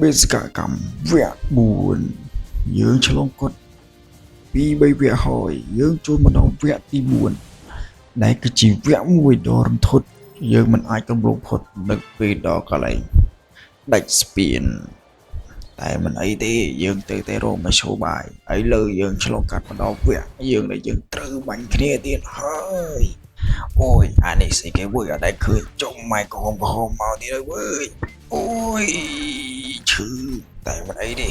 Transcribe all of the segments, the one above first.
បេសកកម្មវគ្គ4យើងឆ្លងកាត់ពី3វគ្គហើយយើងចូលមកដល់វគ្គទី4ដែលគឺជាវគ្គមួយដ៏រន្ធត់យើងមិនអាចកំឡុងផុតនឹកពេលដល់កន្លែងដាច់ស្ពានតែមិនអីទេយើងទៅតែរកមធ្យោបាយឥឡូវយើងឆ្លងកាត់មកដល់វគ្គយើងដែលយើងត្រូវបាញ់គ្នាទៀតហើយអូយអានេះស្អីគេវើយអត់ដែលឃើញចុងម៉ែក្រហមមកទៀតហើយវើយអូយឈឺតែមិនអីទេ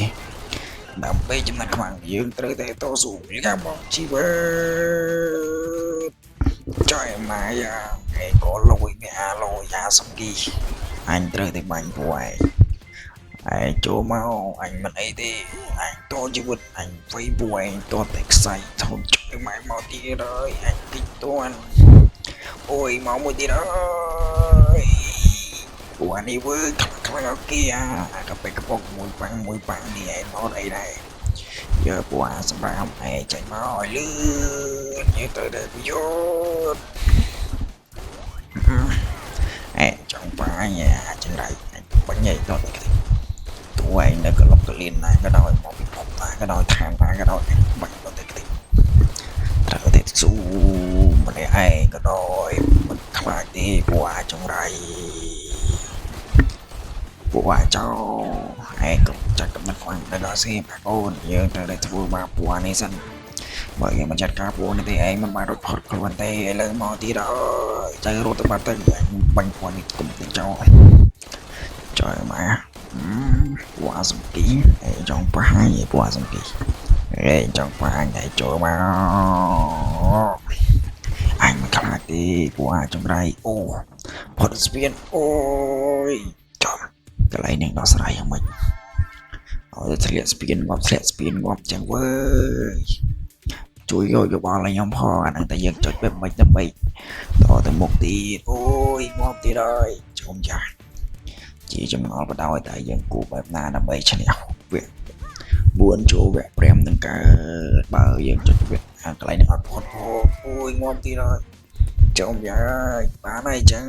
ដើម្បីចំណាត់ខ្មាំងយើងត្រូវតែតស៊ូយ៉ាងមកជីវិតចៃម៉ាយ៉ាឯក៏លុយវាអាលុយយ៉ាសំគីអញត្រូវតែបាញ់ពួកឯងចូលមកអញមិនអីទេអញតជីវិតអញវៃពួកឯងតតែខ្សែធំចុយម៉ែមកទៀតហើយអញតិចតួនអូយមកមួយទៀតហើយពួកនេះវើខ្លាំងអូគេអាកប៉ិកកំពុងមួយប៉ាំងនេះឯងមកអីដែរយើពួកសម្រាប់ឯងចេញមកឲ្យលឿនយើងទៅដល់ប្រយោជន៍ចង់បាញ់ចង្រៃបាញ់ឯងតទៅទួឯងនៅកលុកកលៀនណាក៏ដោយមកពិភពណាក៏ដោយឋានណាក៏ដោយបាញ់ទៅតិចត្រូវតែស៊ូម្នាក់ឯងក៏ដោយមិនខ្លាចទេពួកចង្រៃពួកចោឯងក៏ចាត់កំណត់ខ្លាំងទៅដល់សេប៉អូនយើងត្រូវតែធ្វើបាបពួកនេះសិនបើយើងមិនចាត់ការពួកនេះទេឯងមិនបានរត់ផុតខ្លួនទេឥឡូវមកទៀតអើយទៅរត់ទៅបាត់ទៅបាញ់ពួកនេះគុំទៅចោចោម៉ាពួកសំគីឯងចង់ប្រហាញពួកសំគីឯងចង់ប្រហាញតែចូលមកអញមិនខ្លាចទេពួកចង្រៃអូផុតស្ពានអូយចំកន្លែងនេះដោះស្រាយយ៉ាងម៉េចឲ្យធ្លាក់ស្ពានងាប់ចឹងវើយជួយយកយោបល់ឲ្យខ្ញុំផងអាហ្នឹងតែយើងចុចបែបមិនដើម្បីតទៅមុខទៀតអូយងាប់ទៀតហើយជុំចាស់ជាចំណល់បដោយតែយើងគូបែបណាដើម្បីឈ្នះវគ្គ4ចូលវគ្គ5នឹងកើតបើយើងចុចវគ្គកន្លែងនេះអត់ផុតអូយងាប់ទៀតហើយជុំចាស់បានហើយចឹង